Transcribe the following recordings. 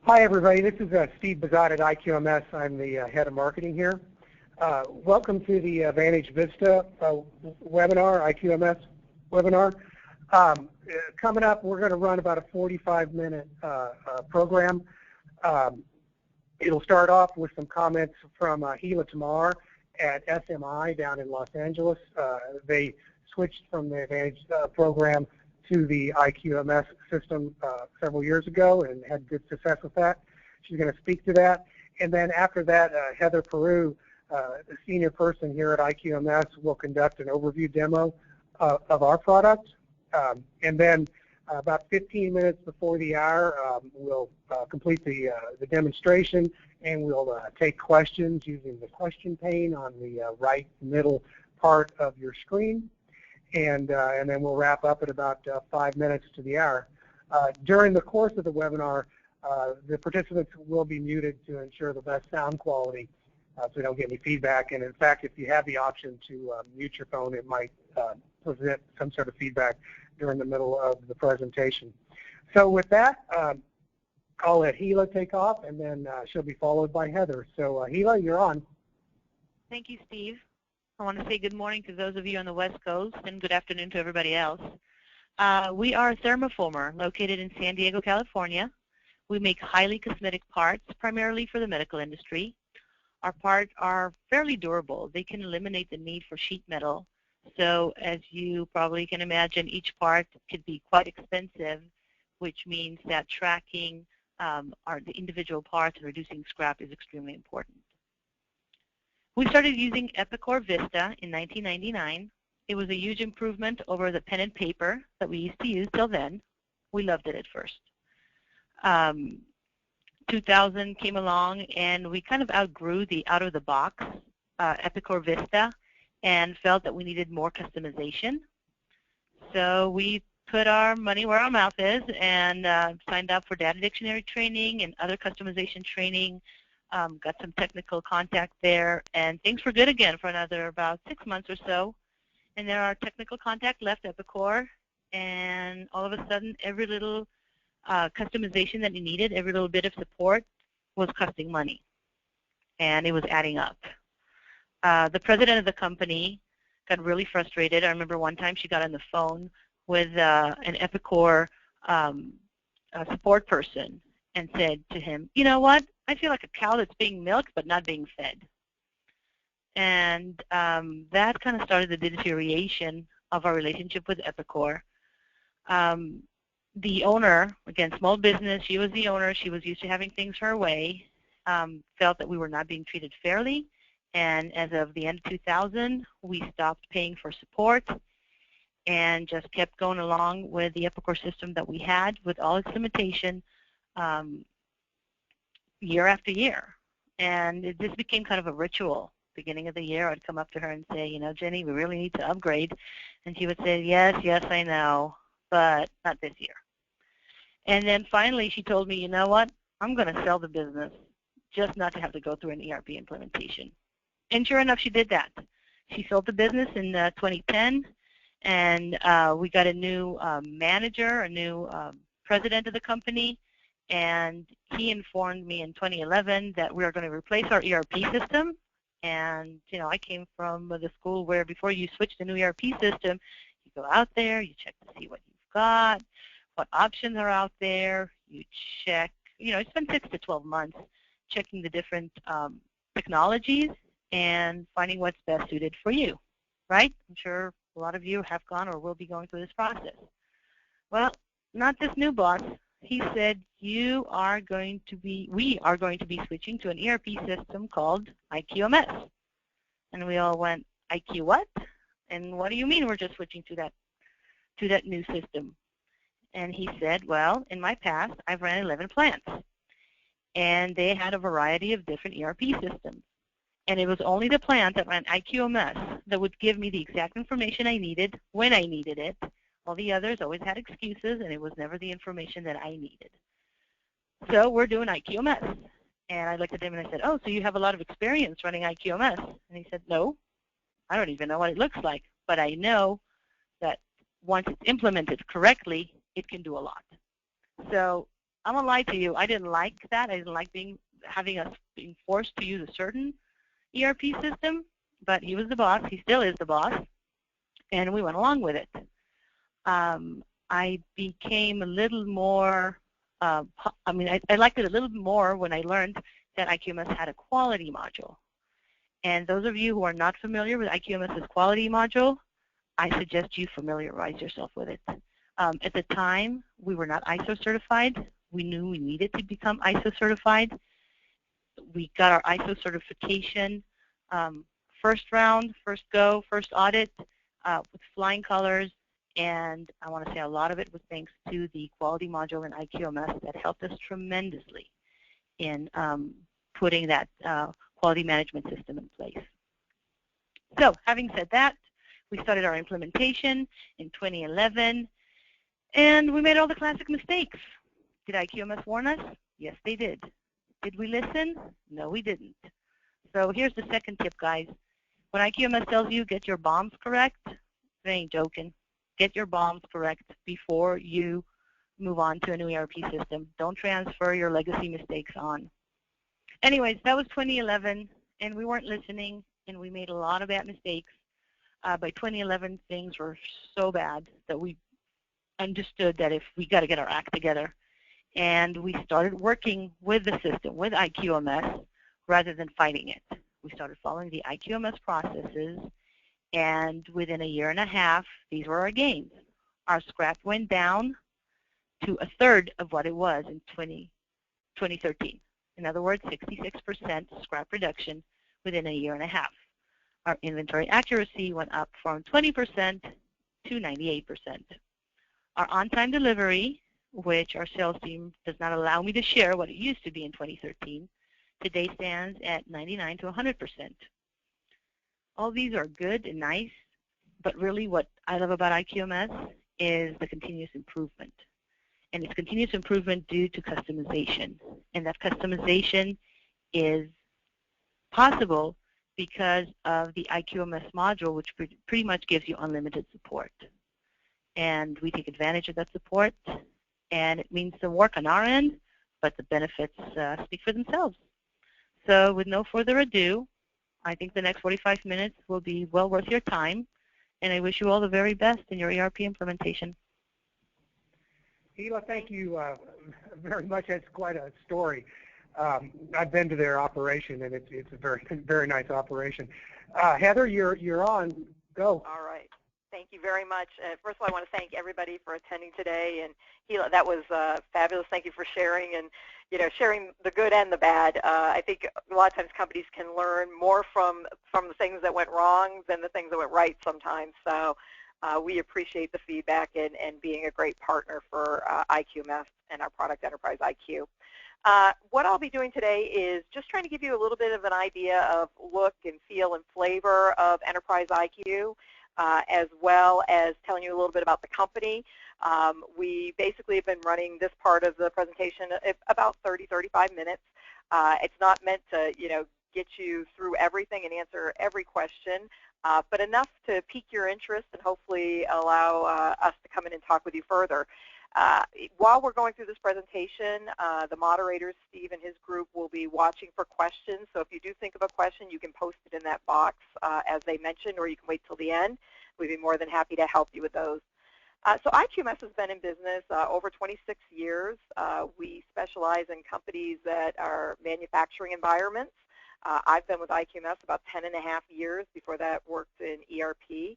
Hi, everybody. This is Steve Biezczat at IQMS. I'm the head of marketing here. Welcome to the Vantage Vista webinar, IQMS webinar. Coming up, we're going to run about a 45-minute program. It'll start off with some comments from Heila Tamar at SMI down in Los Angeles. They switched from the Vantage program to the IQMS system several years ago and had good success with that. She's going to speak to that. And then after that, Heather Peru, the senior person here at IQMS, will conduct an overview demo of our product. And then about 15 minutes before the hour, we'll complete the demonstration, and we'll take questions using the question pane on the right middle part of your screen. And then we'll wrap up at about 5 minutes to the hour. During the course of the webinar, the participants will be muted to ensure the best sound quality so we don't get any feedback. And in fact, if you have the option to mute your phone, it might present some sort of feedback during the middle of the presentation. So with that, I'll let Heila take off, and then she'll be followed by Heather. So Heila, you're on. Thank you, Steve. I want to say good morning to those of you on the West Coast and good afternoon to everybody else. We are a thermoformer located in San Diego, California. We make highly cosmetic parts, primarily for the medical industry. Our parts are fairly durable. They can eliminate the need for sheet metal. So as you probably can imagine, each part could be quite expensive, which means that tracking the individual parts and reducing scrap is extremely important. We started using Epicor Vista in 1999. It was a huge improvement over the pen and paper that we used to use till then. We loved it at first. 2000 came along, and we kind of outgrew the out-of-the-box Epicor Vista and felt that we needed more customization. So we put our money where our mouth is and signed up for data dictionary training and other customization training. Got some technical contact there, and things were good again for another about 6 months or so. And then our technical contact left Epicor, and all of a sudden, every little customization that you needed, every little bit of support was costing money, and it was adding up. The president of the company got really frustrated. I remember one time she got on the phone with an Epicor support person and said to him, you know what? I feel like a cow that's being milked but not being fed. And that kind of started the deterioration of our relationship with Epicor. The owner, again, small business, she was the owner, she was used to having things her way, felt that we were not being treated fairly, and as of the end of 2000, we stopped paying for support and just kept going along with the Epicor system that we had with all its limitation year after year. And this became kind of a ritual. Beginning of the year, I'd come up to her and say, you know, Jenny, we really need to upgrade. And she would say, yes, yes, I know, but not this year. And then finally she told me, you know what, I'm going to sell the business just not to have to go through an ERP implementation. And sure enough, she did that. She sold the business in 2010, and we got a new manager, a new president of the company, and he informed me in 2011 that we are going to replace our ERP system. And, you know, I came from the school where before you switch to a new ERP system, you go out there, you check to see what you've got, what options are out there, you check, you know, I spent 6 to 12 months checking the different technologies and finding what's best suited for you, right? I'm sure a lot of you have gone or will be going through this process. Well, not this new boss. He said, we are going to be switching to an ERP system called IQMS. And we all went, IQ what? And what do you mean we're just switching to that new system? And he said, well, in my past, I've ran 11 plants. And they had a variety of different ERP systems. And it was only the plant that ran IQMS that would give me the exact information I needed when I needed it. All the others always had excuses, and it was never the information that I needed. So we're doing IQMS. And I looked at him and I said, oh, so you have a lot of experience running IQMS? And he said, no, I don't even know what it looks like. But I know that once it's implemented correctly, it can do a lot. So I'm gonna lie to you. I didn't like that. I didn't like having us being forced to use a certain ERP system. But he was the boss. He still is the boss, and we went along with it. I became a little more. I liked it a little more when I learned that IQMS had a quality module. And those of you who are not familiar with IQMS's quality module, I suggest you familiarize yourself with it. At the time, we were not ISO certified. We knew we needed to become ISO certified. We got our ISO certification first round, first go, first audit with flying colors. And I want to say a lot of it was thanks to the quality module in IQMS that helped us tremendously in putting that quality management system in place. So having said that, we started our implementation in 2011, and we made all the classic mistakes. Did IQMS warn us? Yes, they did. Did we listen? No, we didn't. So here's the second tip, guys. When IQMS tells you get your bombs correct, they ain't joking. Get your bombs correct before you move on to a new ERP system. Don't transfer your legacy mistakes on. Anyways, that was 2011, and we weren't listening, and we made a lot of bad mistakes. By 2011, things were so bad that we understood that if we got to get our act together, and we started working with the system, with IQMS, rather than fighting it. We started following the IQMS processes, and within a year and a half, these were our gains. Our scrap went down to a third of what it was in 2013. In other words, 66% scrap reduction within a year and a half. Our inventory accuracy went up from 20% to 98%. Our on-time delivery, which our sales team does not allow me to share what it used to be in 2013, today stands at 99 to 100%. All these are good and nice, but really what I love about IQMS is the continuous improvement. And it's continuous improvement due to customization. And that customization is possible because of the IQMS module, which pretty much gives you unlimited support. And we take advantage of that support, and it means some work on our end, but the benefits speak for themselves. So with no further ado, I think the next 45 minutes will be well worth your time, and I wish you all the very best in your ERP implementation. Heila, thank you very much. That's quite a story. I've been to their operation, and it's a very, very nice operation. Heather, you're on. Go. All right. Thank you very much. First of all, I want to thank everybody for attending today, and Heila, that was fabulous. Thank you for sharing, and sharing the good and the bad. I think a lot of times companies can learn more from the things that went wrong than the things that went right sometimes. So we appreciate the feedback and being a great partner for IQMS and our product Enterprise IQ. What I'll be doing today is just trying to give you a little bit of an idea of look and feel and flavor of Enterprise IQ. As well as telling you a little bit about the company. We basically have been running this part of the presentation about 30-35 minutes. It's not meant to, get you through everything and answer every question, but enough to pique your interest and hopefully allow us to come in and talk with you further. While we're going through this presentation, the moderators, Steve and his group, will be watching for questions. So if you do think of a question, you can post it in that box as they mentioned, or you can wait till the end. We'd be more than happy to help you with those. So IQMS has been in business over 26 years. We specialize in companies that are manufacturing environments. I've been with IQMS about 10.5 years. Before that, worked in ERP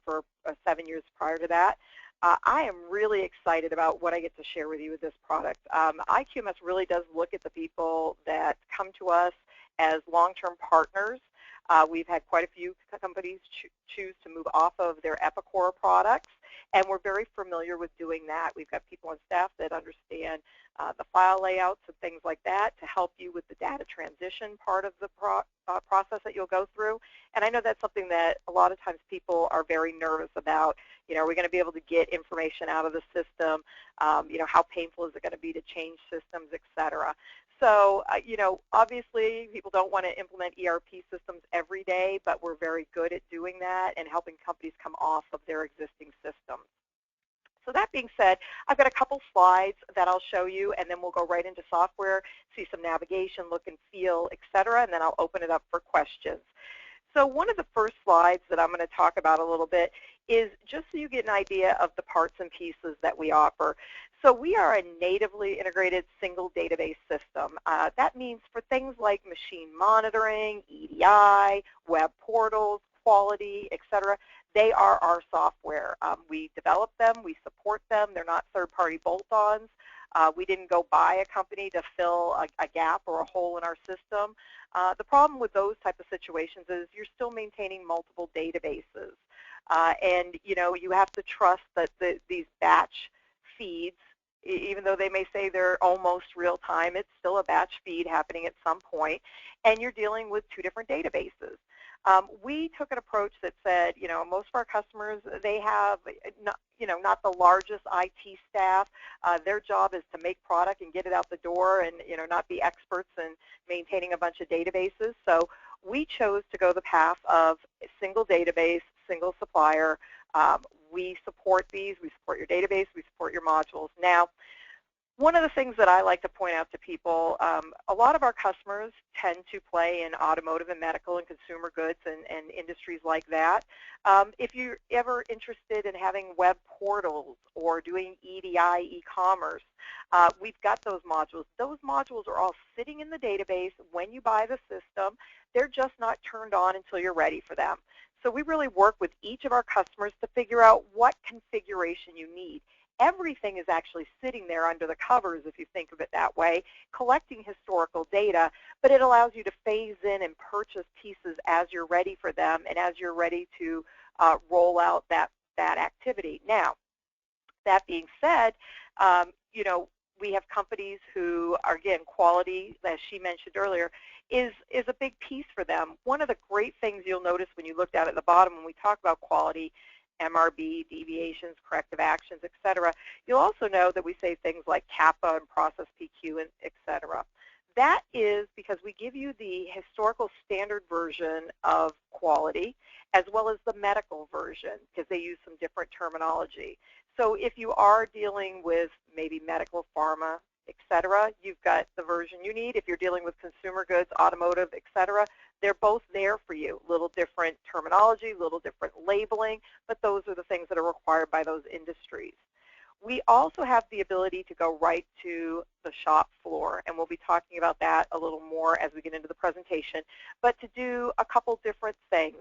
for 7 years prior to that. I am really excited about what I get to share with you with this product. IQMS really does look at the people that come to us as long-term partners. We've had quite a few companies choose to move off of their Epicor products, and we're very familiar with doing that. We've got people on staff that understand the file layouts and things like that to help you with the data transition part of the process that you'll go through. And I know that's something that a lot of times people are very nervous about. Are we going to be able to get information out of the system? How painful is it going to be to change systems, et cetera? So, obviously people don't want to implement ERP systems every day, but we're very good at doing that and helping companies come off of their existing systems. So that being said, I've got a couple slides that I'll show you, and then we'll go right into software, see some navigation, look and feel, etc., and then I'll open it up for questions. So one of the first slides that I'm going to talk about a little bit is just so you get an idea of the parts and pieces that we offer. So we are a natively integrated single database system. That means for things like machine monitoring, EDI, web portals, quality, etc., they are our software. We develop them, we support them, they're not third-party bolt-ons. We didn't go buy a company to fill a gap or a hole in our system. The problem with those type of situations is you're still maintaining multiple databases. And you have to trust that these batch feeds, even though they may say they're almost real time, it's still a batch feed happening at some point, and you're dealing with two different databases. We took an approach that said, most of our customers, they have not the largest IT staff. Their job is to make product and get it out the door, and not be experts in maintaining a bunch of databases. So we chose to go the path of a single database, single supplier. We support these. We support your database. We support your modules. Now, one of the things that I like to point out to people, a lot of our customers tend to play in automotive and medical and consumer goods and industries like that. If you're ever interested in having web portals or doing EDI, e-commerce, we've got those modules. Those modules are all sitting in the database when you buy the system. They're just not turned on until you're ready for them. So we really work with each of our customers to figure out what configuration you need. Everything is actually sitting there under the covers, if you think of it that way, collecting historical data, but it allows you to phase in and purchase pieces as you're ready for them and as you're ready to roll out that activity. Now, that being said, we have companies who are, again, quality, as she mentioned earlier, is a big piece for them. One of the great things you'll notice when you look down at the bottom when we talk about quality, MRB, deviations, corrective actions, etc., you'll also know that we say things like CAPA and process PQ, and etc. That is because we give you the historical standard version of quality as well as the medical version, because they use some different terminology. So if you are dealing with maybe medical, pharma, etc., you've got the version you need. If you're dealing with consumer goods, automotive, etc., they're both there for you. Little different terminology, little different labeling, but those are the things that are required by those industries. We also have the ability to go right to the shop floor, and we'll be talking about that a little more as we get into the presentation, but to do a couple different things.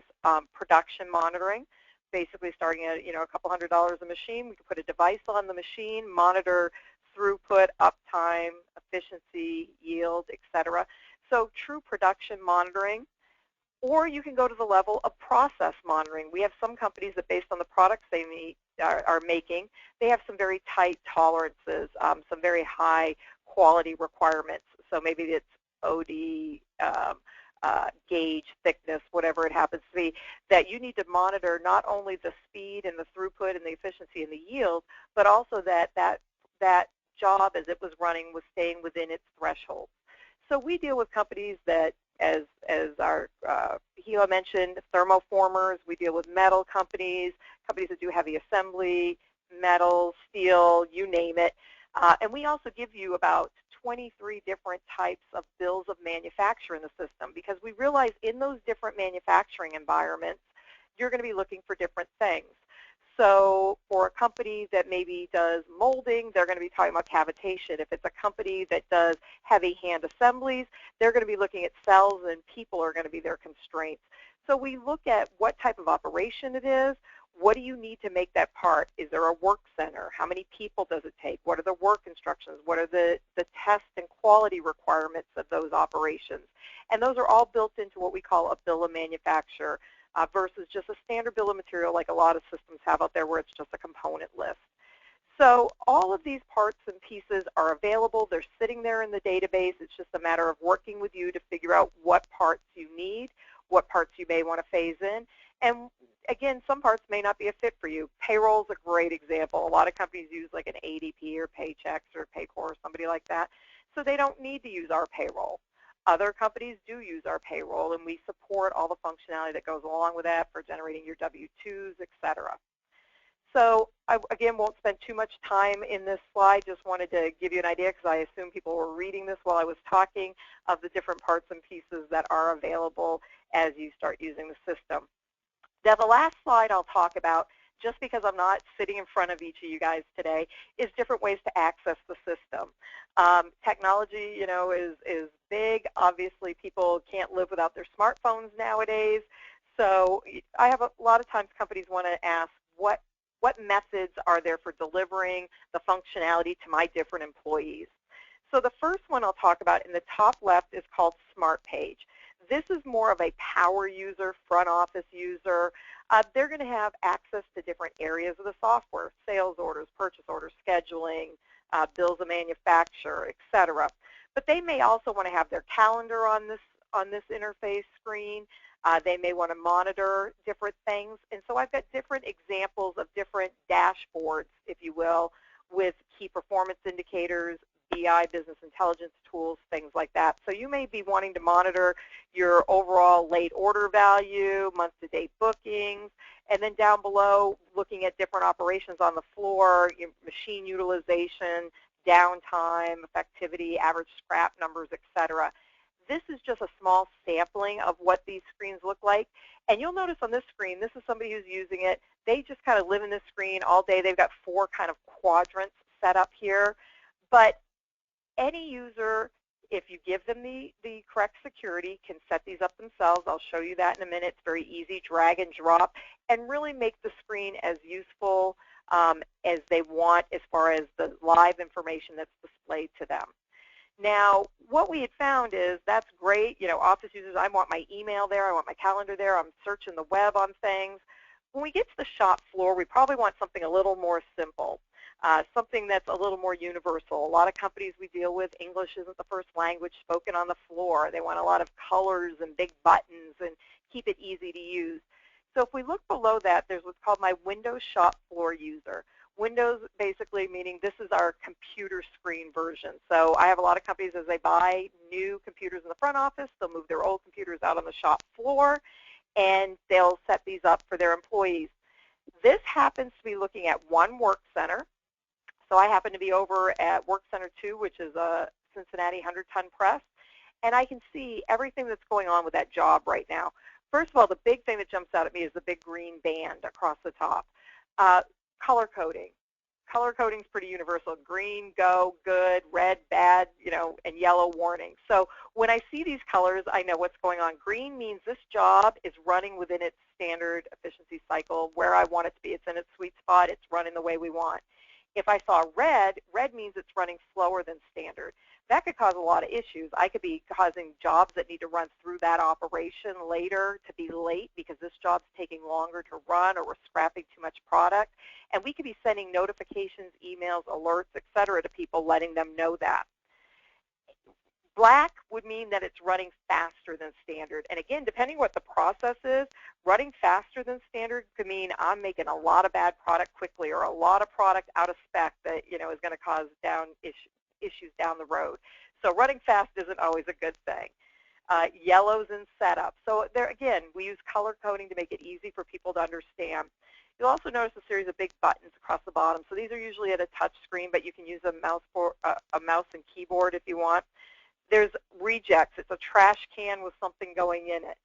Production monitoring, basically starting at a couple $100 a machine. We can put a device on the machine, monitor throughput, uptime, efficiency, yield, etc. So true production monitoring. Or you can go to the level of process monitoring. We have some companies that, based on the products they are making, they have some very tight tolerances, some very high quality requirements. So maybe it's OD, gauge, thickness, whatever it happens to be, that you need to monitor not only the speed and the throughput and the efficiency and the yield, but also that job as it was running was staying within its threshold. So we deal with companies that, as our Heila mentioned, thermoformers. We deal with metal companies that do heavy assembly, metal, steel, you name it. And we also give you about 23 different types of bills of manufacture in the system, because we realize in those different manufacturing environments, you're going to be looking for different things. So for a company that maybe does molding, they're going to be talking about cavitation. If it's a company that does heavy hand assemblies, they're going to be looking at cells, and people are going to be their constraints. So we look at what type of operation it is. What do you need to make that part? Is there a work center? How many people does it take? What are the work instructions? What are the test and quality requirements of those operations? And those are all built into what we call a bill of manufacture, versus just a standard bill of material like a lot of systems have out there where it's just a component list. So all of these parts and pieces are available. They're sitting there in the database. It's just a matter of working with you to figure out what parts you need, what parts you may want to phase in. And again, some parts may not be a fit for you. Payroll is a great example. A lot of companies use like an ADP or Paychex or Paycor or somebody like that. So they don't need to use our payroll. Other companies do use our payroll, and we support all the functionality that goes along with that for generating your W-2s, etc. So I, again, won't spend too much time in this slide. Just wanted to give you an idea, because I assume people were reading this while I was talking, of the different parts and pieces that are available as you start using the system. Now, the last slide I'll talk about, just because I'm not sitting in front of each of you guys today, is different ways to access the system. Technology, you know, is big. Obviously, people can't live without their smartphones nowadays. So I have a lot of times companies want to ask, what methods are there for delivering the functionality to my different employees? So the first one I'll talk about in the top left is called Smart Page. This is more of a power user, front office user. They're going to have access to different areas of the software: sales orders, purchase orders, scheduling, bills of manufacture, etc. But they may also want to have their calendar on this interface screen. They may want to monitor different things. And so I've got different examples of different dashboards, if you will, with key performance indicators, BI, business intelligence tools, things like that. So you may be wanting to monitor your overall late order value, month-to-date bookings, and then down below looking at different operations on the floor, your machine utilization, downtime, effectivity, average scrap numbers, etc. This is just a small sampling of what these screens look like. And you'll notice on this screen, this is somebody who's using it. They just kind of live in this screen all day. They've got 4 kind of quadrants set up here. But any user, if you give them the correct security, can set these up themselves. I'll show you that in a minute. It's very easy, drag and drop, and really make the screen as useful as they want as far as the live information that's displayed to them. Now, what we had found is that's great. You know, office users, I want my email there, I want my calendar there, I'm searching the web on things. When we get to the shop floor, we probably want something a little more simple. Something that's a little more universal. A lot of companies we deal with, English isn't the first language spoken on the floor. They want a lot of colors and big buttons and keep it easy to use. So if we look below that, there's what's called my Windows shop floor user. Windows basically meaning this is our computer screen version. So I have a lot of companies, as they buy new computers in the front office, they'll move their old computers out on the shop floor, and they'll set these up for their employees. This happens to be looking at one work center. So I happen to be over at Work Center 2, which is a Cincinnati 100-ton press, and I can see everything that's going on with that job right now. First of all, the big thing that jumps out at me is the big green band across the top. Color coding. Color coding is pretty universal. Green, go, good, red, bad, you know, and yellow, warning. So when I see these colors, I know what's going on. Green means this job is running within its standard efficiency cycle where I want it to be. It's in its sweet spot. It's running the way we want. If I saw red, red means it's running slower than standard. That could cause a lot of issues. I could be causing jobs that need to run through that operation later to be late because this job's taking longer to run, or we're scrapping too much product. And we could be sending notifications, emails, alerts, etc. to people, letting them know that. Black would mean that it's running faster than standard. And again, depending what the process is, running faster than standard could mean I'm making a lot of bad product quickly, or a lot of product out of spec that, you know, is going to cause issues down the road. So running fast isn't always a good thing. Yellow's in setup. So there again, we use color coding to make it easy for people to understand. You'll also notice a series of big buttons across the bottom. So these are usually at a touch screen, but you can use a mouse and keyboard if you want. There's rejects. It's a trash can with something going in it.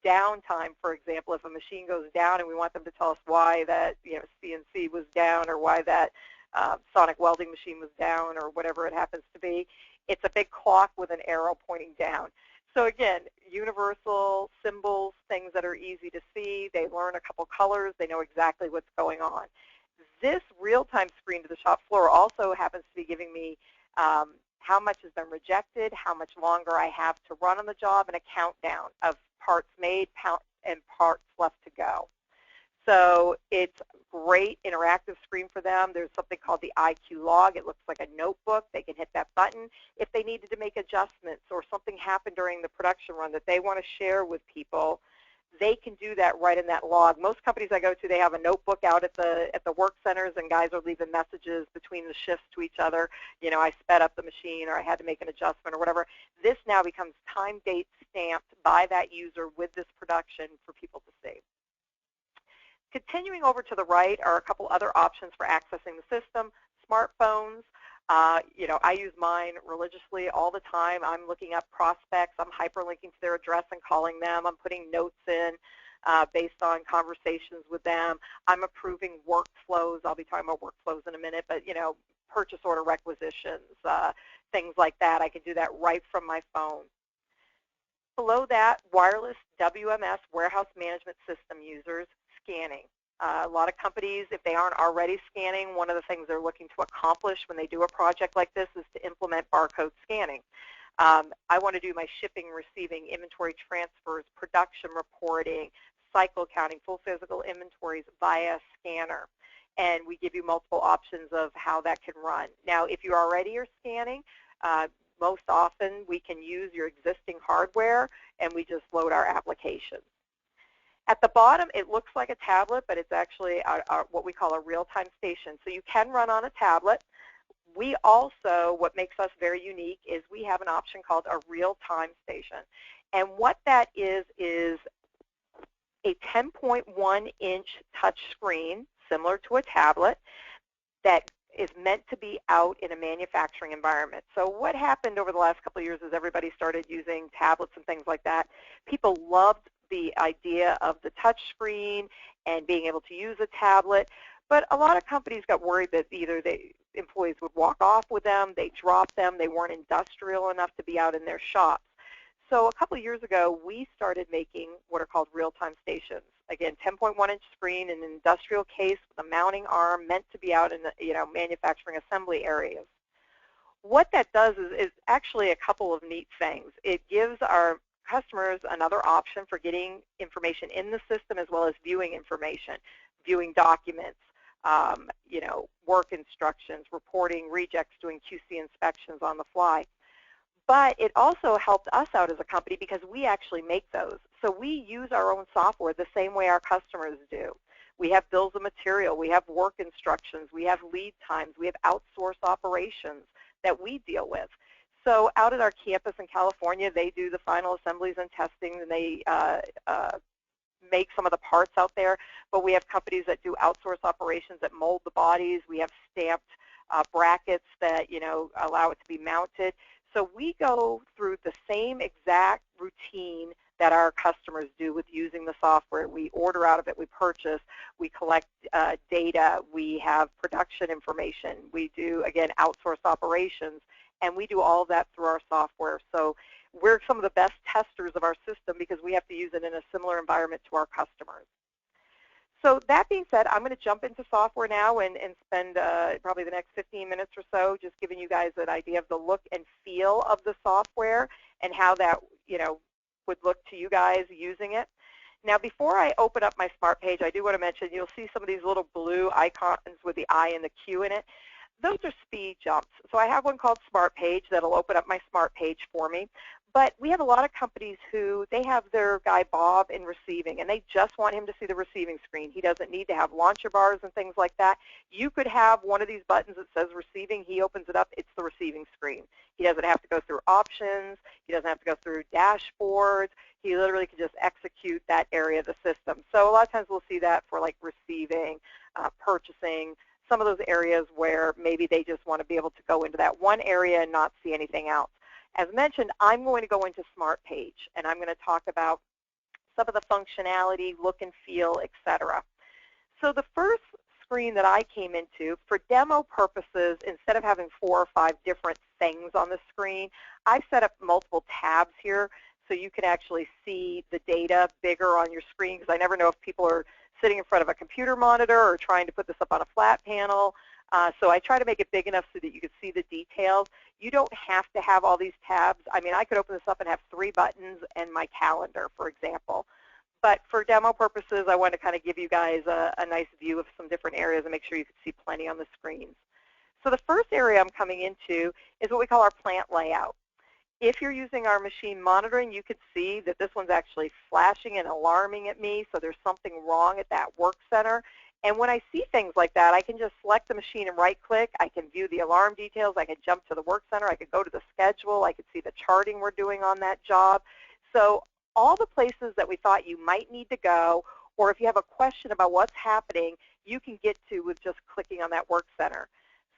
Downtime, for example, if a machine goes down and we want them to tell us why that, you know, CNC was down, or why that sonic welding machine was down, or whatever it happens to be. It's a big clock with an arrow pointing down. So again, universal symbols, things that are easy to see. They learn a couple colors. They know exactly what's going on. This real-time screen to the shop floor also happens to be giving me how much has been rejected, how much longer I have to run on the job, and a countdown of parts made and parts left to go. So it's a great interactive screen for them. There's something called the IQ log. It looks like a notebook. They can hit that button. If they needed to make adjustments, or something happened during the production run that they want to share with people, they can do that right in that log. Most companies I go to, they have a notebook out at the work centers, and guys are leaving messages between the shifts to each other. You know, I sped up the machine, or I had to make an adjustment, or whatever. This now becomes time date stamped by that user with this production for people to see. Continuing over to the right are a couple other options for accessing the system. Smartphones. You know, I use mine religiously all the time. I'm looking up prospects. I'm hyperlinking to their address and calling them. I'm putting notes in based on conversations with them. I'm approving workflows. I'll be talking about workflows in a minute, but, you know, purchase order requisitions, things like that. I can do that right from my phone. Below that, wireless WMS, warehouse management system users, scanning. A lot of companies, if they aren't already scanning, one of the things they're looking to accomplish when they do a project like this is to implement barcode scanning. I want to do my shipping, receiving, inventory transfers, production reporting, cycle counting, full physical inventories via scanner. And we give you multiple options of how that can run. Now, if you already are scanning, most often we can use your existing hardware and we just load our application. At the bottom, it looks like a tablet, but it's actually what we call a real-time station. So you can run on a tablet. We also, what makes us very unique is we have an option called a real-time station. And what that is a 10.1-inch touch screen, similar to a tablet, that is meant to be out in a manufacturing environment. So what happened over the last couple of years is everybody started using tablets and things like that. People loved the idea of the touch screen and being able to use a tablet, but a lot of companies got worried that either employees would walk off with them, they dropped them, they weren't industrial enough to be out in their shops. So a couple of years ago, we started making what are called real-time stations. Again, 10.1-inch screen in an industrial case with a mounting arm meant to be out in the, you know, manufacturing assembly areas. What that does is actually a couple of neat things. It gives our customers another option for getting information in the system as well as viewing information, viewing documents, you know, work instructions, reporting rejects, doing QC inspections on the fly. But it also helped us out as a company because we actually make those. So we use our own software the same way our customers do. We have bills of material, we have work instructions, we have lead times, we have outsourced operations that we deal with. So out at our campus in California, they do the final assemblies and testing, and they make some of the parts out there. But we have companies that do outsource operations that mold the bodies. We have stamped brackets that, you know, allow it to be mounted. So we go through the same exact routine that our customers do with using the software. We order out of it, we purchase, we collect data, we have production information, we do, again, outsource operations, and we do all of that through our software. So we're some of the best testers of our system because we have to use it in a similar environment to our customers. So that being said, I'm going to jump into software now and spend probably the next 15 minutes or so just giving you guys an idea of the look and feel of the software and how that, you know, would look to you guys using it. Now, before I open up my Smart Page, I do want to mention you'll see some of these little blue icons with the I and the Q in it. Those are speed jumps. So I have one called Smart Page that'll open up my Smart Page for me. But we have a lot of companies who they have their guy Bob in receiving, and they just want him to see the receiving screen. He doesn't need to have launcher bars and things like that. You could have one of these buttons that says receiving. He opens it up. It's the receiving screen. He doesn't have to go through options. He doesn't have to go through dashboards. He literally can just execute that area of the system. So a lot of times we'll see that for like receiving, purchasing, some of those areas where maybe they just want to be able to go into that one area and not see anything else. As mentioned, I'm going to go into Smart Page, and I'm going to talk about some of the functionality, look and feel, etc. So the first screen that I came into, for demo purposes, instead of having 4 or 5 different things on the screen, I've set up multiple tabs here so you can actually see the data bigger on your screen, because I never know if people are sitting in front of a computer monitor or trying to put this up on a flat panel. So I try to make it big enough so that you can see the details. You don't have to have all these tabs. I mean, I could open this up and have 3 buttons and my calendar, for example. But for demo purposes, I want to kind of give you guys a nice view of some different areas and make sure you can see plenty on the screens. So the first area I'm coming into is what we call our plant layout. If you're using our machine monitoring, you could see that this one's actually flashing and alarming at me, so there's something wrong at that work center. And when I see things like that, I can just select the machine and right-click. I can view the alarm details. I can jump to the work center. I could go to the schedule. I could see the charting we're doing on that job. So all the places that we thought you might need to go, or if you have a question about what's happening, you can get to with just clicking on that work center.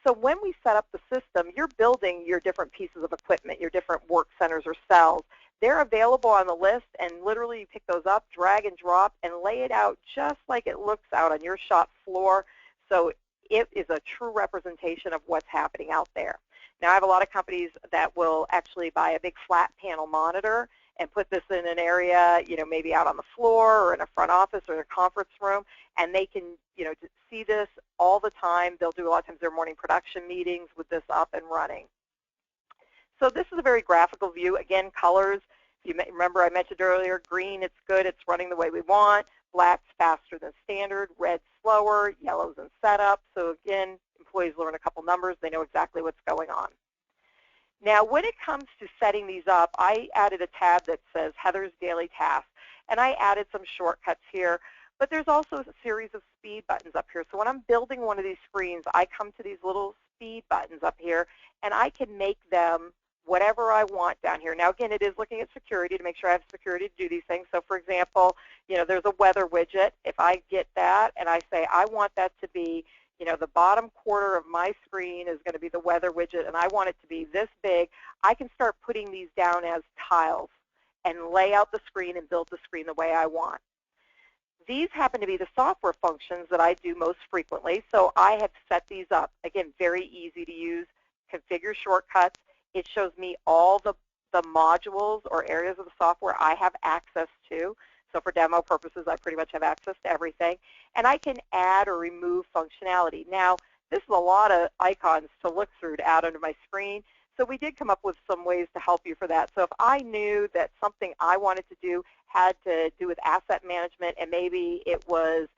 So when we set up the system, you're building your different pieces of equipment, your different work centers or cells. They're available on the list, and literally you pick those up, drag and drop, and lay it out just like it looks out on your shop floor. So it is a true representation of what's happening out there. Now, I have a lot of companies that will actually buy a big flat panel monitor and put this in an area, maybe out on the floor or in a front office or in a conference room, and they can, see this all the time. They'll do a lot of times their morning production meetings with this up and running. So this is a very graphical view. Again, colors. If you remember, I mentioned earlier, green, it's good, it's running the way we want. Black's faster than standard. Red's slower. Yellow's in setup. So again, employees learn a couple numbers. They know exactly what's going on. Now, when it comes to setting these up, I added a tab that says Heather's Daily Tasks, and I added some shortcuts here. But there's also a series of speed buttons up here. So when I'm building one of these screens, I come to these little speed buttons up here, and I can make them whatever I want down here. Now, again, it is looking at security to make sure I have security to do these things. So, for example, there's a weather widget. If I get that and I say I want that to be, the bottom quarter of my screen is going to be the weather widget, and I want it to be this big, I can start putting these down as tiles and lay out the screen and build the screen the way I want. These happen to be the software functions that I do most frequently, so I have set these up. Again, very easy to use. Configure shortcuts. It shows me all the modules or areas of the software I have access to. So for demo purposes, I pretty much have access to everything. And I can add or remove functionality. Now, this is a lot of icons to look through to add onto my screen. So we did come up with some ways to help you for that. So if I knew that something I wanted to do had to do with asset management, and maybe it was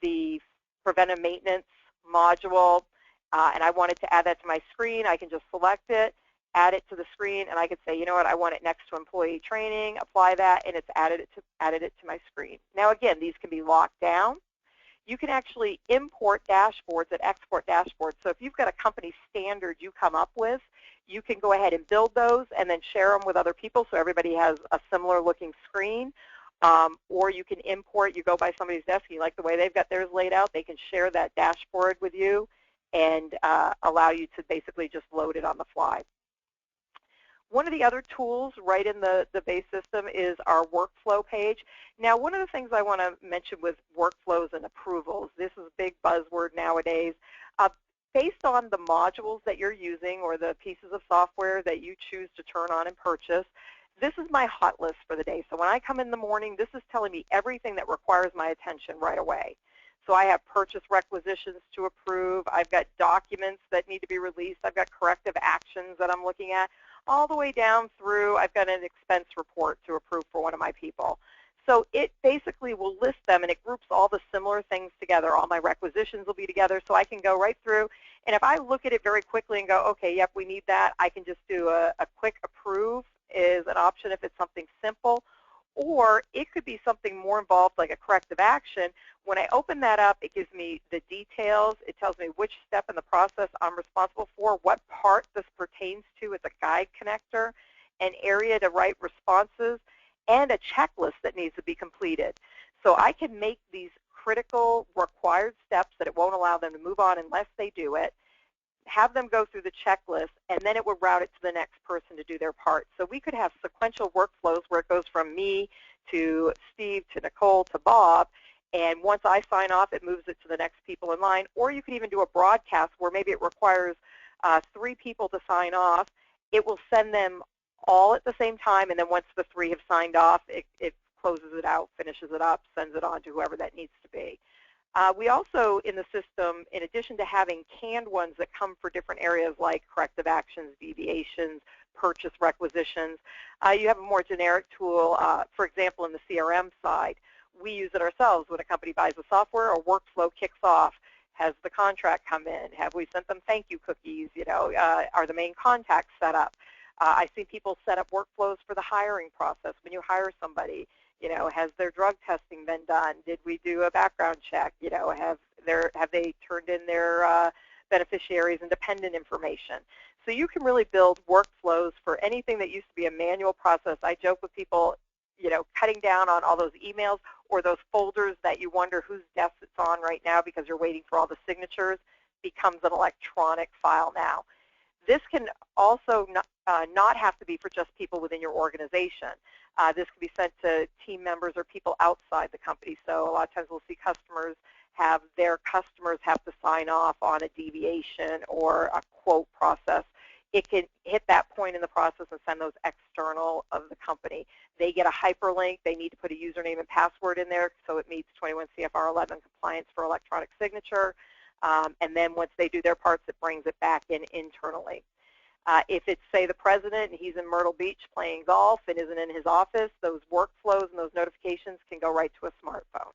the preventive maintenance module, and I wanted to add that to my screen, I can just select it, add it to the screen, and I could say, you know what, I want it next to employee training, apply that, and it's added it to my screen. Now, again, these can be locked down. You can actually import dashboards and export dashboards. So if you've got a company standard you come up with, you can go ahead and build those and then share them with other people so everybody has a similar looking screen. Or you can import, you go by somebody's desk, you like the way they've got theirs laid out, they can share that dashboard with you and allow you to basically just load it on the fly. One of the other tools right in the base system is our workflow page. Now, one of the things I want to mention with workflows and approvals, this is a big buzzword nowadays. Based on the modules that you're using or the pieces of software that you choose to turn on and purchase, this is my hot list for the day. So when I come in the morning, this is telling me everything that requires my attention right away. So I have purchase requisitions to approve. I've got documents that need to be released. I've got corrective actions that I'm looking at, all the way down through I've got an expense report to approve for one of my people. So it basically will list them, and it groups all the similar things together. All my requisitions will be together, so I can go right through. And if I look at it very quickly and go, okay, yep, we need that, I can just do a quick approve is an option if it's something simple. Or it could be something more involved like a corrective action. When I open that up, it gives me the details. It tells me which step in the process I'm responsible for, what part this pertains to. It's a guide connector, an area to write responses, and a checklist that needs to be completed. So I can make these critical required steps that it won't allow them to move on unless they do it, have them go through the checklist, and then it will route it to the next person to do their part. So we could have sequential workflows where it goes from me to Steve to Nicole to Bob, and once I sign off, it moves it to the next people in line. Or you could even do a broadcast where maybe it requires 3 people to sign off. It will send them all at the same time, and then once the 3 have signed off, it closes it out, finishes it up, sends it on to whoever that needs to be. We also, in the system, in addition to having canned ones that come for different areas like corrective actions, deviations, purchase requisitions, you have a more generic tool. For example, in the CRM side, we use it ourselves. When a company buys the software, a workflow kicks off. Has the contract come in? Have we sent them thank you cookies? Are the main contacts set up? I see people set up workflows for the hiring process when you hire somebody. Has their drug testing been done? Did we do a background check? Have they turned in their beneficiaries and dependent information? So you can really build workflows for anything that used to be a manual process. I joke with people, cutting down on all those emails or those folders that you wonder whose desk it's on right now because you're waiting for all the signatures becomes an electronic file now. This can also not have to be for just people within your organization. This can be sent to team members or people outside the company. So a lot of times we'll see customers have their customers have to sign off on a deviation or a quote process. It can hit that point in the process and send those external of the company. They get a hyperlink. They need to put a username and password in there so it meets 21 CFR 11 compliance for electronic signature. And then once they do their parts, it brings it back in internally. If it's, say, the president and he's in Myrtle Beach playing golf and isn't in his office, those workflows and those notifications can go right to a smartphone.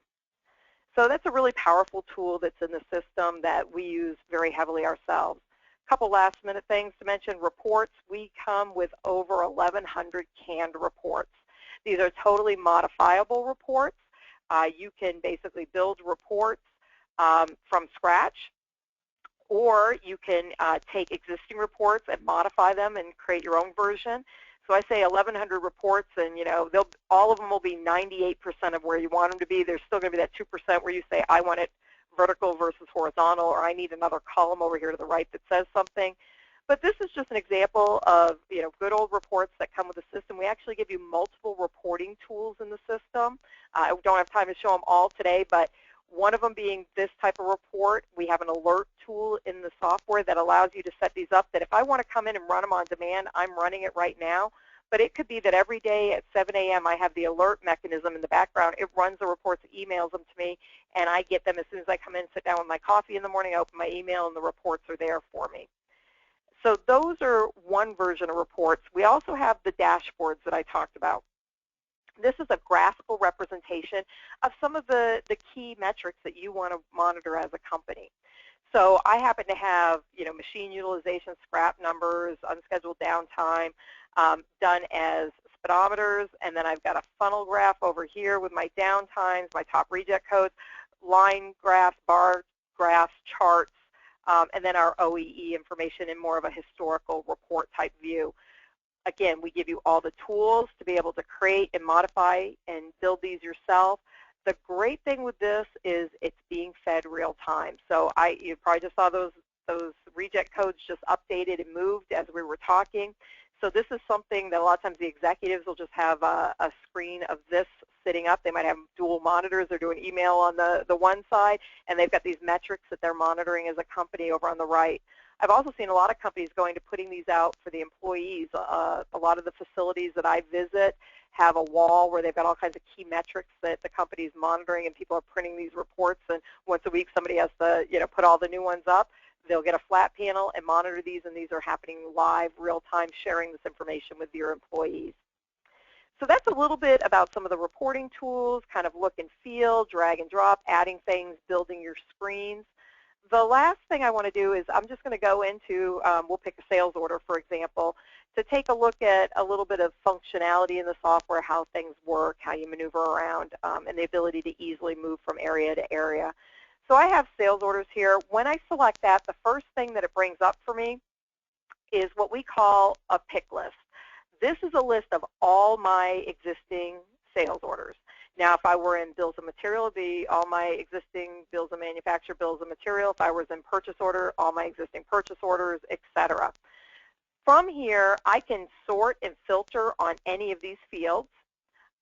So that's a really powerful tool that's in the system that we use very heavily ourselves. A couple last-minute things to mention. Reports, we come with over 1,100 canned reports. These are totally modifiable reports. You can basically build reports from scratch, or you can take existing reports and modify them and create your own version. So I say 1,100 reports, and all of them will be 98% of where you want them to be. There's still going to be that 2% where you say, I want it vertical versus horizontal, or I need another column over here to the right that says something. But this is just an example of good old reports that come with the system. We actually give you multiple reporting tools in the system. I don't have time to show them all today, but one of them being this type of report. We have an alert tool in the software that allows you to set these up that if I want to come in and run them on demand, I'm running it right now. But it could be that every day at 7 a.m. I have the alert mechanism in the background. It runs the reports, emails them to me, and I get them as soon as I come in, sit down with my coffee in the morning, I open my email, and the reports are there for me. So those are one version of reports. We also have the dashboards that I talked about. This is a graphical representation of some of the key metrics that you want to monitor as a company. So I happen to have, machine utilization, scrap numbers, unscheduled downtime done as speedometers, and then I've got a funnel graph over here with my downtimes, my top reject codes, line graphs, bar graphs, charts, and then our OEE information in more of a historical report type view. Again, we give you all the tools to be able to create and modify and build these yourself. The great thing with this is it's being fed real time. So you probably just saw those reject codes just updated and moved as we were talking. So this is something that a lot of times the executives will just have a screen of this sitting up. They might have dual monitors. They're doing email on the one side, and they've got these metrics that they're monitoring as a company over on the right. I've also seen a lot of companies going to putting these out for the employees. A lot of the facilities that I visit have a wall where they've got all kinds of key metrics that the company is monitoring, and people are printing these reports, and once a week somebody has to put all the new ones up. They'll get a flat panel and monitor these, and these are happening live, real-time, sharing this information with your employees. So that's a little bit about some of the reporting tools, kind of look and feel, drag and drop, adding things, building your screens. The last thing I want to do is I'm just going to go into, we'll pick a sales order, for example, to take a look at a little bit of functionality in the software, how things work, how you maneuver around, and the ability to easily move from area to area. So I have sales orders here. When I select that, the first thing that it brings up for me is what we call a pick list. This is a list of all my existing sales orders. Now, if I were in bills of material, it would be all my existing bills of manufacture, bills of material. If I was in purchase order, all my existing purchase orders, etc. From here, I can sort and filter on any of these fields.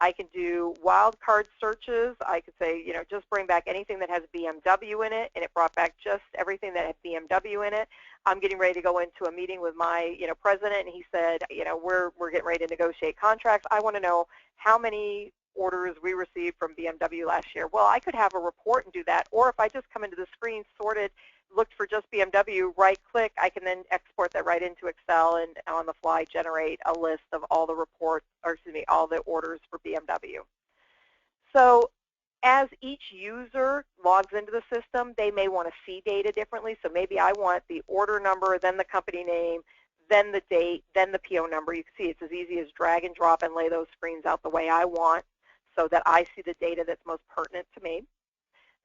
I can do wildcard searches. I could say, just bring back anything that has BMW in it, and it brought back just everything that had BMW in it. I'm getting ready to go into a meeting with my, president, and he said, we're getting ready to negotiate contracts. I want to know how many orders we received from BMW last year. Well, I could have a report and do that, or if I just come into the screen, sorted, looked for just BMW, right-click, I can then export that right into Excel and on the fly generate a list of all the reports, or excuse me, all the orders for BMW. So as each user logs into the system, they may want to see data differently. So maybe I want the order number, then the company name, then the date, then the PO number. You can see it's as easy as drag and drop and lay those screens out the way I want so that I see the data that's most pertinent to me.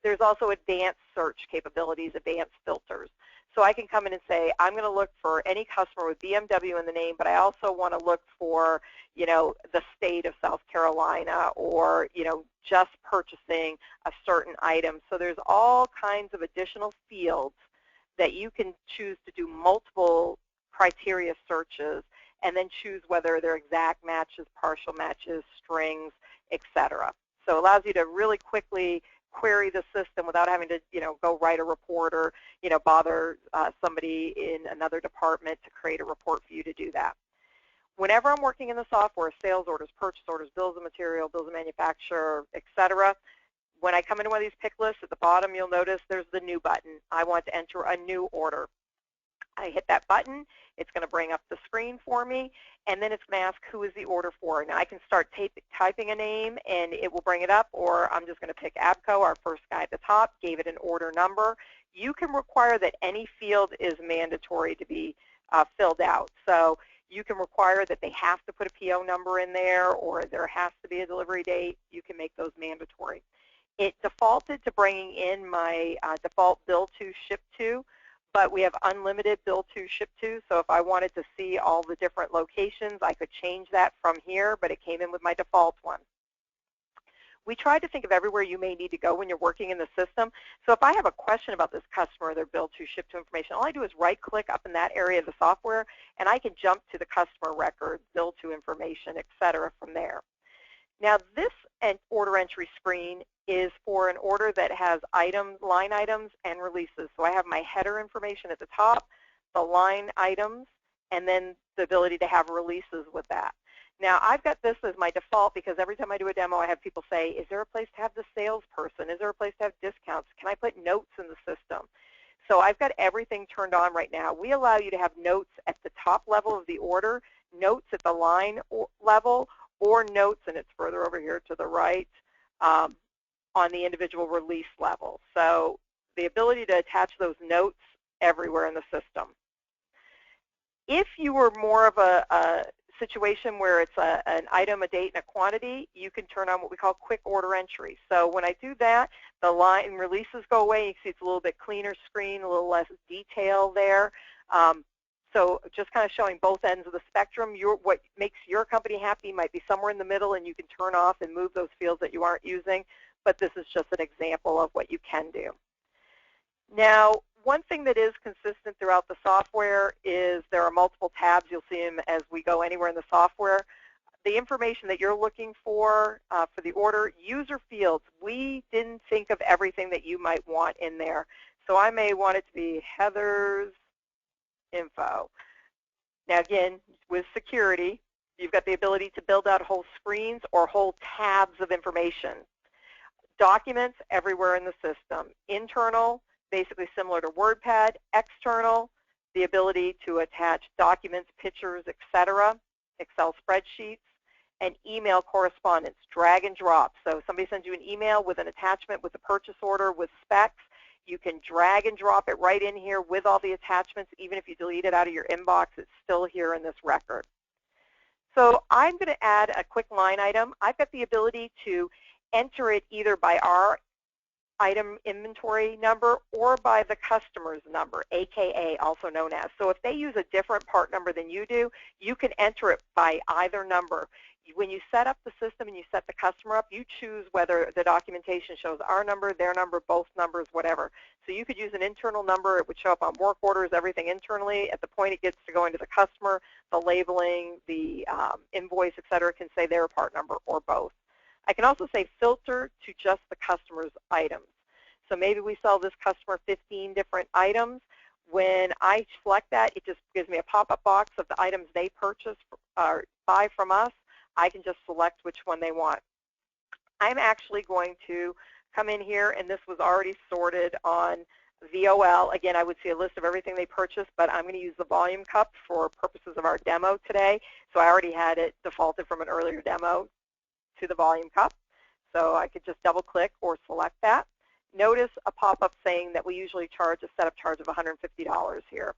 There's also advanced search capabilities, advanced filters. So I can come in and say, I'm going to look for any customer with BMW in the name, but I also want to look for, you know, the state of South Carolina, or, you know, just purchasing a certain item. So there's all kinds of additional fields that you can choose to do multiple criteria searches and then choose whether they're exact matches, partial matches, strings, etc. So it allows you to really quickly query the system without having to, you know, go write a report or, you know, bother somebody in another department to create a report for you to do that. Whenever I'm working in the software, sales orders, purchase orders, bills of material, bills of manufacture, etc., when I come into one of these pick lists, at the bottom you'll notice there's the new button. I want to enter a new order. I hit that button, it's going to bring up the screen for me, and then it's going to ask who is the order for. Now I can start typing a name and it will bring it up, or I'm just going to pick ABCO, our first guy at the top, gave it an order number. You can require that any field is mandatory to be filled out. So you can require that they have to put a PO number in there, or there has to be a delivery date. You can make those mandatory. It defaulted to bringing in my default bill to ship to, but we have unlimited bill to ship to, so if I wanted to see all the different locations, I could change that from here, but it came in with my default one. We tried to think of everywhere you may need to go when you're working in the system. So if I have a question about this customer, their bill to ship to information, all I do is right-click up in that area of the software, and I can jump to the customer record, bill to information, etc. from there. Now this order entry screen is for an order that has items, line items, and releases. So I have my header information at the top, the line items, and then the ability to have releases with that. Now I've got this as my default because every time I do a demo, I have people say, is there a place to have the salesperson? Is there a place to have discounts? Can I put notes in the system? So I've got everything turned on right now. We allow you to have notes at the top level of the order, notes at the line level, or notes, and it's further over here to the right, on the individual release level. So the ability to attach those notes everywhere in the system. If you were more of a situation where it's an item, a date, and a quantity, you can turn on what we call quick order entry. So when I do that, the line releases go away. You can see it's a little bit cleaner screen, a little less detail there. So just kind of showing both ends of the spectrum. What makes your company happy might be somewhere in the middle, and you can turn off and move those fields that you aren't using. But this is just an example of what you can do. Now, one thing that is consistent throughout the software is there are multiple tabs. You'll see them as we go anywhere in the software. The information that you're looking for the order, user fields, we didn't think of everything that you might want in there. So I may want it to be Heather's info. Now again, with security, you've got the ability to build out whole screens or whole tabs of information. Documents everywhere in the system. Internal, basically similar to WordPad. External, the ability to attach documents, pictures, etc., Excel spreadsheets, and email correspondence, drag and drop. So somebody sends you an email with an attachment with a purchase order with specs. You can drag and drop it right in here with all the attachments. Even if you delete it out of your inbox, it's still here in this record. So I'm going to add a quick line item. I've got the ability to enter it either by our item inventory number or by the customer's number, AKA, also known as. So if they use a different part number than you do, you can enter it by either number. When you set up the system and you set the customer up, you choose whether the documentation shows our number, their number, both numbers, whatever. So you could use an internal number. It would show up on work orders, everything internally. At the point it gets to go into the customer, the labeling, the invoice, etc., can say their part number or both. I can also say filter to just the customer's items. So maybe we sell this customer 15 different items. When I select that, it just gives me a pop-up box of the items they purchase or buy from us. I can just select which one they want. I'm actually going to come in here, and this was already sorted on VOL. Again, I would see a list of everything they purchased, but I'm going to use the volume cup for purposes of our demo today. So I already had it defaulted from an earlier demo to the volume cup. So I could just double-click or select that. Notice a pop-up saying that we usually charge a setup charge of $150 here.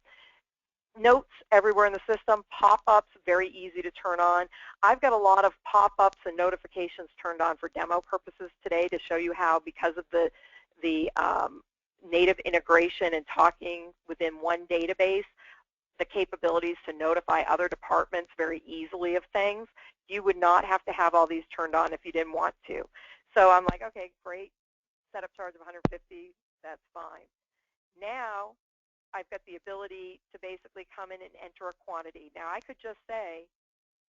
Notes everywhere in the system. Pop-ups, very easy to turn on. I've got a lot of pop-ups and notifications turned on for demo purposes today to show you how, because of the native integration and talking within one database, the capabilities to notify other departments very easily of things. You would not have to have all these turned on if you didn't want to. So I'm like, okay, great, setup charge of $150, that's fine. Now I've got the ability to basically come in and enter a quantity. Now I could just say,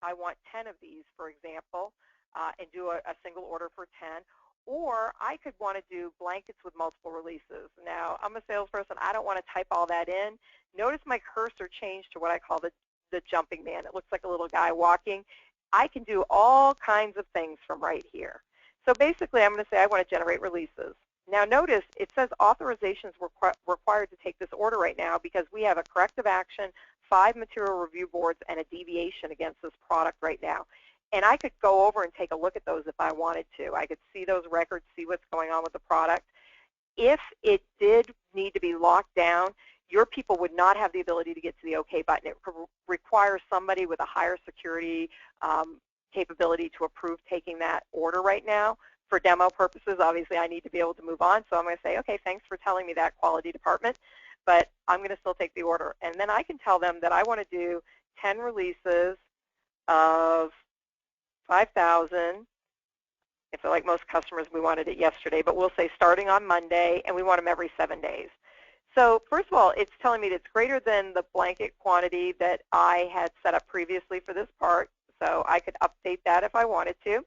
I want 10 of these, for example, and do a single order for 10. Or I could want to do blankets with multiple releases. Now, I'm a salesperson. I don't want to type all that in. Notice my cursor changed to what I call the jumping man. It looks like a little guy walking. I can do all kinds of things from right here. So basically, I'm going to say I want to generate releases. Now, notice it says authorizations required to take this order right now because we have a corrective action, 5 material review boards, and a deviation against this product right now. And I could go over and take a look at those if I wanted to. I could see those records, see what's going on with the product. If it did need to be locked down, your people would not have the ability to get to the OK button. It requires somebody with a higher security capability to approve taking that order right now. For demo purposes, obviously, I need to be able to move on. So I'm going to say, OK, thanks for telling me that, quality department. But I'm going to still take the order. And then I can tell them that I want to do 10 releases of 5,000. If like most customers, we wanted it yesterday, but we'll say starting on Monday, and we want them every 7 days. So first of all, it's telling me that it's greater than the blanket quantity that I had set up previously for this part, so I could update that if I wanted to.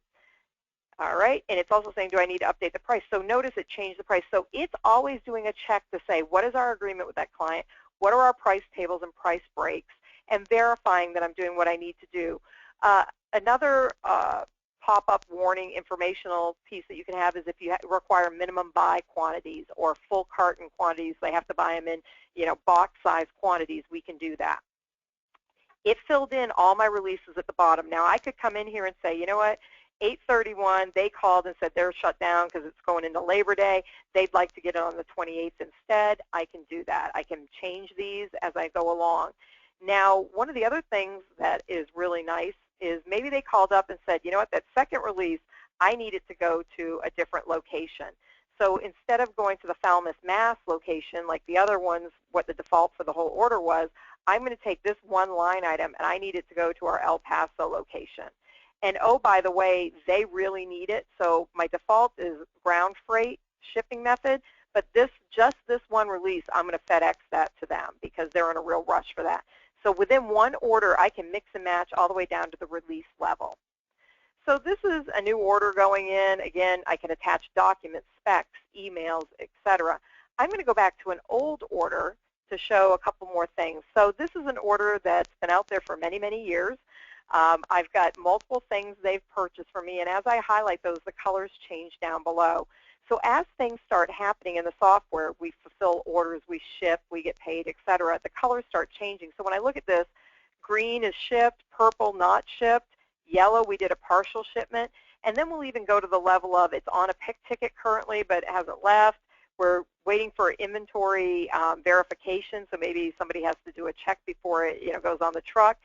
All right, and it's also saying, do I need to update the price? So notice it changed the price. So it's always doing a check to say, what is our agreement with that client? What are our price tables and price breaks? And verifying that I'm doing what I need to do. Another pop-up warning informational piece that you can have is if you require minimum buy quantities or full carton quantities, they have to buy them in, box size quantities, we can do that. It filled in all my releases at the bottom. Now I could come in here and say, you know what, 8/31, they called and said they're shut down because it's going into Labor Day. They'd like to get it on the 28th instead. I can do that. I can change these as I go along. Now, one of the other things that is really nice is maybe they called up and said, you know what, that second release, I need it to go to a different location. So instead of going to the Falmouth, Mass location, like the other ones, what the default for the whole order was, I'm going to take this one line item and I need it to go to our El Paso location. And oh, by the way, they really need it. So my default is ground freight shipping method, but just this one release, I'm going to FedEx that to them because they're in a real rush for that. So within one order, I can mix and match all the way down to the release level. So this is a new order going in. Again, I can attach documents, specs, emails, etc. I'm going to go back to an old order to show a couple more things. So this is an order that's been out there for many, many years. I've got multiple things they've purchased from me, and as I highlight those, the colors change down below. So as things start happening in the software, we fulfill orders, we ship, we get paid, etc., the colors start changing. So when I look at this, green is shipped, purple not shipped, yellow we did a partial shipment, and then we'll even go to the level of it's on a pick ticket currently, but it hasn't left. We're waiting for inventory verification, so maybe somebody has to do a check before it goes on the truck.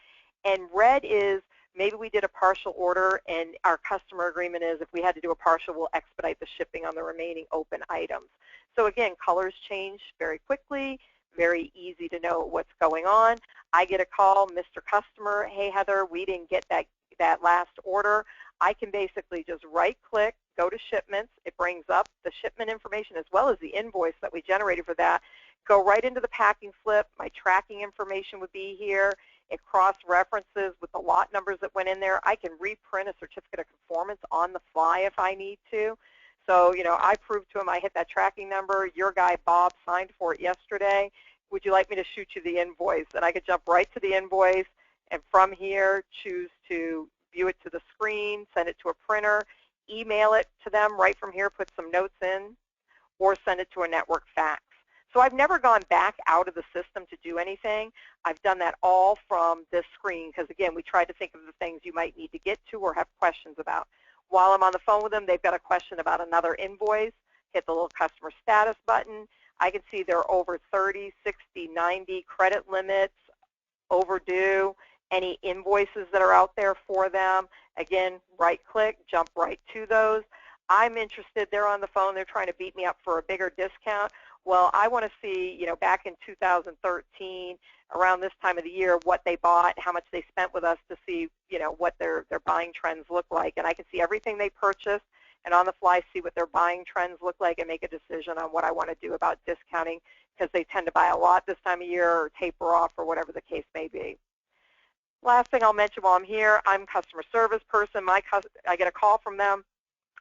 And red is maybe we did a partial order, and our customer agreement is if we had to do a partial, we'll expedite the shipping on the remaining open items. So again, colors change very quickly, very easy to know what's going on. I get a call, Mr. Customer, hey Heather, we didn't get that last order. I can basically just right-click, go to shipments. It brings up the shipment information as well as the invoice that we generated for that. Go right into the packing slip. My tracking information would be here. It cross-references with the lot numbers that went in there. I can reprint a certificate of conformance on the fly if I need to. So, I proved to him I hit that tracking number. Your guy, Bob, signed for it yesterday. Would you like me to shoot you the invoice? And I could jump right to the invoice, and from here, choose to view it to the screen, send it to a printer, email it to them right from here, put some notes in, or send it to a network fax. So I've never gone back out of the system to do anything. I've done that all from this screen because, again, we tried to think of the things you might need to get to or have questions about. While I'm on the phone with them, they've got a question about another invoice. Hit the little customer status button. I can see they're over 30, 60, 90 credit limits, overdue, any invoices that are out there for them. Again, right-click, jump right to those. I'm interested. They're on the phone. They're trying to beat me up for a bigger discount. well, I want to see, back in 2013, around this time of the year, what they bought, how much they spent with us to see, what their buying trends look like. And I can see everything they purchased and on the fly see what their buying trends look like and make a decision on what I want to do about discounting, because they tend to buy a lot this time of year or taper off or whatever the case may be. Last thing I'll mention while I'm here, I'm a customer service person. I get a call from them.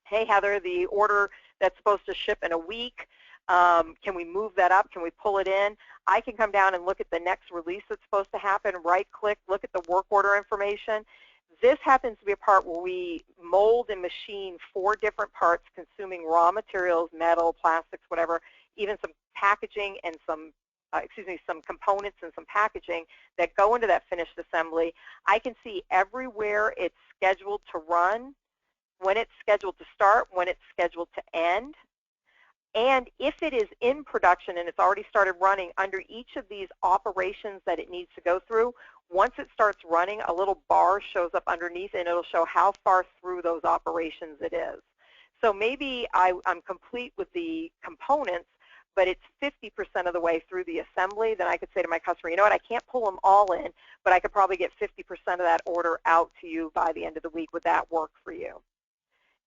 Hey, Heather, the order that's supposed to ship in a week, can we move that up? Can we pull it in? I can come down and look at the next release that's supposed to happen, right-click, look at the work order information. This happens to be a part where we mold and machine 4 different parts consuming raw materials, metal, plastics, whatever, even some packaging and some components and some packaging that go into that finished assembly. I can see everywhere it's scheduled to run, when it's scheduled to start, when it's scheduled to end. And if it is in production and it's already started running, under each of these operations that it needs to go through, once it starts running, a little bar shows up underneath and it'll show how far through those operations it is. So maybe I'm complete with the components, but it's 50% of the way through the assembly. Then I could say to my customer, you know what, I can't pull them all in, but I could probably get 50% of that order out to you by the end of the week. Would that work for you?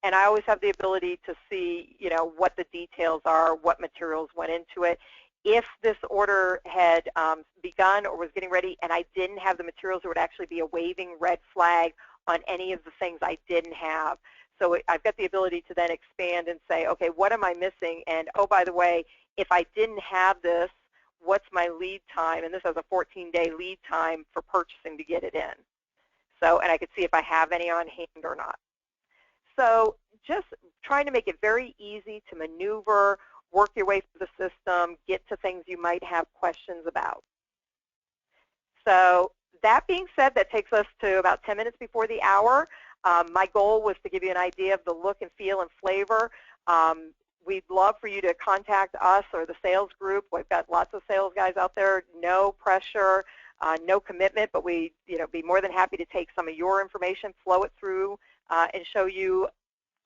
And I always have the ability to see, what the details are, what materials went into it. If this order had begun or was getting ready and I didn't have the materials, there would actually be a waving red flag on any of the things I didn't have. So I've got the ability to then expand and say, okay, what am I missing? And oh, by the way, if I didn't have this, what's my lead time? And this has a 14-day lead time for purchasing to get it in. So, and I could see if I have any on hand or not. So just trying to make it very easy to maneuver, work your way through the system, get to things you might have questions about. So that being said, that takes us to about 10 minutes before the hour. My goal was to give you an idea of the look and feel and flavor. We'd love for you to contact us or the sales group. We've got lots of sales guys out there. No pressure, no commitment, but we'd be more than happy to take some of your information, flow it through, and show you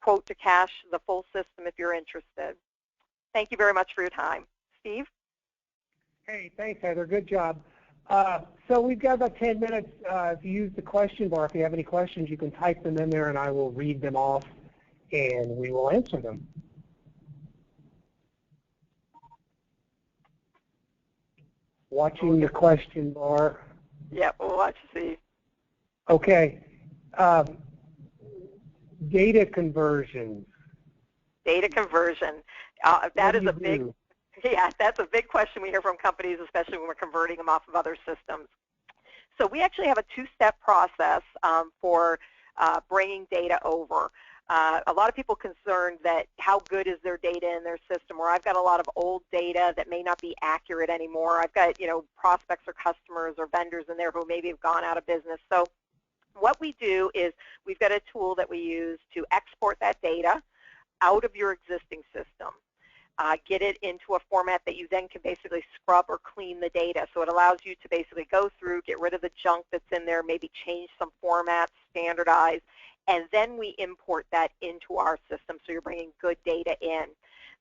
quote to cash the full system if you're interested. Thank you very much for your time. Steve? Hey, thanks, Heather. Good job. So we've got about 10 minutes. If you use the question bar, if you have any questions, you can type them in there, and I will read them off, and we will answer them. Watching the question bar. Yeah, we'll watch and see. Okay. Data conversion. Data conversion. That is a big, that's a big question we hear from companies, especially when we're converting them off of other systems. So we actually have a 2-step process for bringing data over. A lot of people concerned that how good is their data in their system, or I've got a lot of old data that may not be accurate anymore. I've got prospects or customers or vendors in there who maybe have gone out of business. So what we do is we've got a tool that we use to export that data out of your existing system, get it into a format that you then can basically scrub or clean the data. So it allows you to basically go through, get rid of the junk that's in there, maybe change some formats, standardize, and then we import that into our system so you're bringing good data in.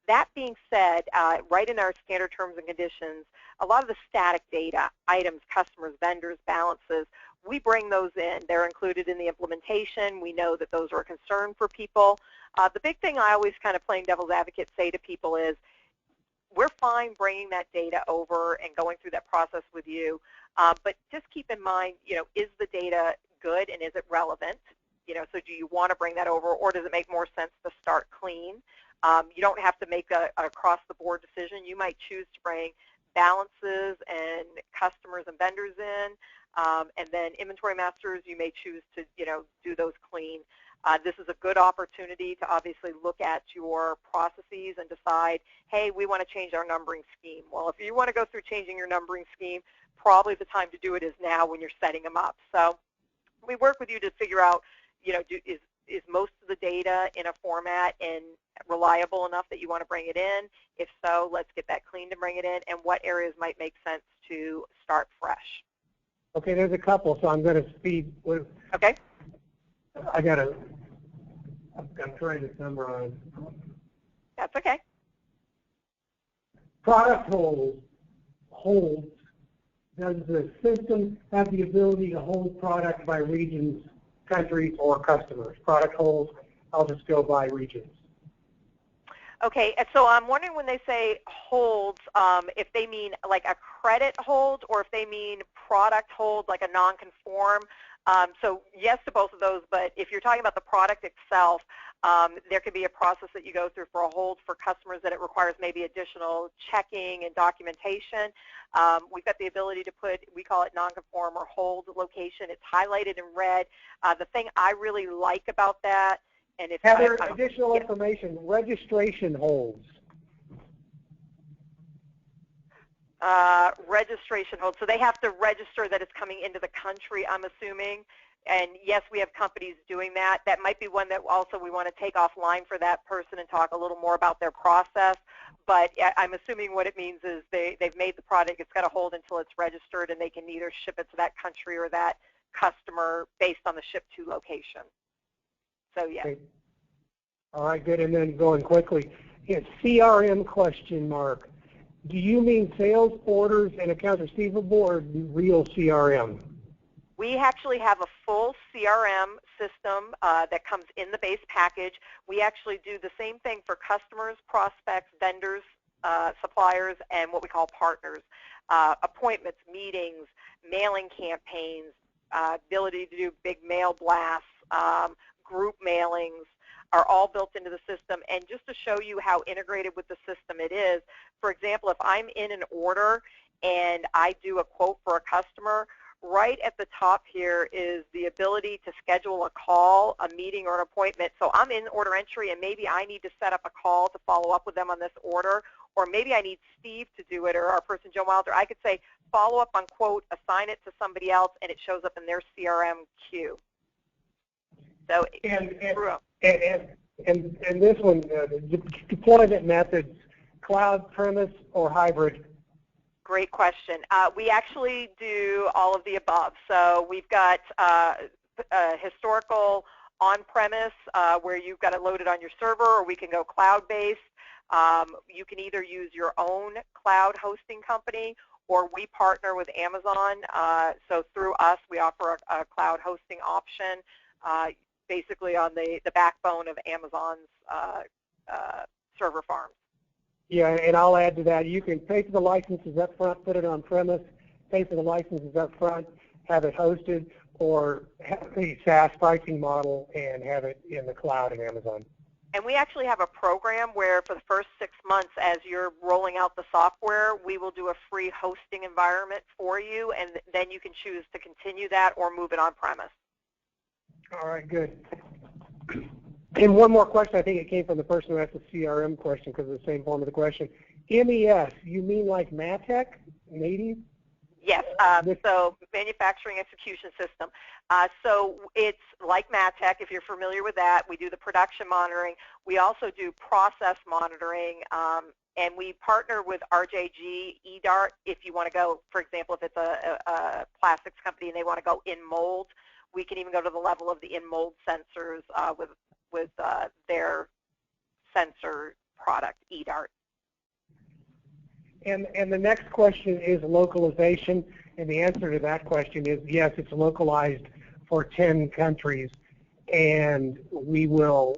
That being said, right in our standard terms and conditions, a lot of the static data, items, customers, vendors, balances, we bring those in. They're included in the implementation. We know that those are a concern for people. The big thing I always kind of playing devil's advocate say to people is, we're fine bringing that data over and going through that process with you, but just keep in mind, is the data good and is it relevant? So do you want to bring that over, or does it make more sense to start clean? You don't have to make a across-the-board decision. You might choose to bring balances and customers and vendors in, and then inventory masters, you may choose to do those clean. This is a good opportunity to obviously look at your processes and decide, hey, we want to change our numbering scheme. Well, if you want to go through changing your numbering scheme, probably the time to do it is now when you're setting them up. So we work with you to figure out, is most of the data in a format and reliable enough that you want to bring it in? If so, let's get that cleaned and bring it in, and what areas might make sense to start fresh. Okay, there's a couple, so I'm going to speed. Okay. I'm trying to summarize. That's okay. product holds, does the system have the ability to hold product by regions, countries, or customers? Product holds, I'll just go by regions. Okay, and so I'm wondering when they say holds, if they mean like a credit hold or if they mean product hold, like a non-conform. So yes to both of those, but if you're talking about the product itself, there could be a process that you go through for a hold for customers that it requires maybe additional checking and documentation. We've got the ability to put, we call it non-conform or hold location. It's highlighted in red. The thing I really like about that, and if Heather, additional information, registration holds. Registration holds. So they have to register that it's coming into the country, I'm assuming. And yes, we have companies doing that. That might be one that also we want to take offline for that person and talk a little more about their process. But I'm assuming what it means is they've made the product, it's got to hold until it's registered, and they can either ship it to that country or that customer based on the ship to location. So yeah. Okay. All right, good. And then going quickly, CRM question mark. Do you mean sales orders and accounts receivable or real CRM? We actually have a full CRM system that comes in the base package. We actually do the same thing for customers, prospects, vendors, suppliers, and what we call partners. Appointments, meetings, mailing campaigns, ability to do big mail blasts, group mailings are all built into the system. And just to show you how integrated with the system it is, for example, if I'm in an order and I do a quote for a customer, right at the top here is the ability to schedule a call, a meeting, or an appointment. So I'm in order entry, and maybe I need to set up a call to follow up with them on this order, or maybe I need Steve to do it, or our person, Joe Wilder. I could say follow up on quote, assign it to somebody else, and it shows up in their CRM queue. So and this one, deployment methods, cloud, premise, or hybrid? Great question. We actually do all of the above. So we've got historical on-premise where you've got it loaded on your server, or we can go cloud-based. You can either use your own cloud hosting company, or we partner with Amazon. So through us, we offer a cloud hosting option, basically on the backbone of Amazon's server farms. Yeah, and I'll add to that. You can pay for the licenses up front, put it on premise, pay for the licenses up front, have it hosted, or have a SaaS pricing model and have it in the cloud in Amazon. And we actually have a program where for the first 6 months as you're rolling out the software, we will do a free hosting environment for you, and then you can choose to continue that or move it on premise. All right, good. And one more question, I think it came from the person who asked the CRM question because of the same form of the question. MES, you mean like MATEC, native? Yes, so Manufacturing Execution System. So it's like MATEC, if you're familiar with that. We do the production monitoring. We also do process monitoring, and we partner with RJG, EDART, if you want to go, for example, if it's a plastics company and they want to go in mold. We can even go to the level of the in-mold sensors with their sensor product, EDART. And the next question is localization, and the answer to that question is yes, it's localized for 10 countries, and we will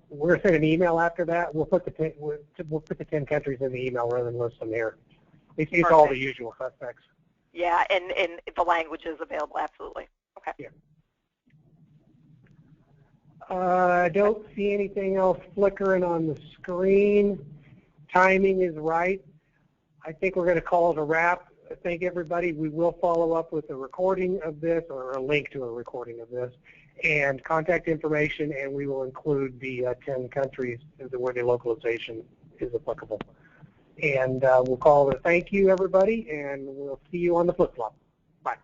we're going to send an email after that. We'll put the 10 countries in the email rather than list them here. It's all the usual suspects. Yeah, and the language is available, absolutely. Okay. Yeah. I don't see anything else flickering on the screen. Timing is right. I think we're going to call it a wrap. Thank everybody. We will follow up with a recording of this or a link to a recording of this and contact information, and we will include the 10 countries where the localization is applicable. And we'll call it a thank you, everybody, and we'll see you on the flip-flop. Bye.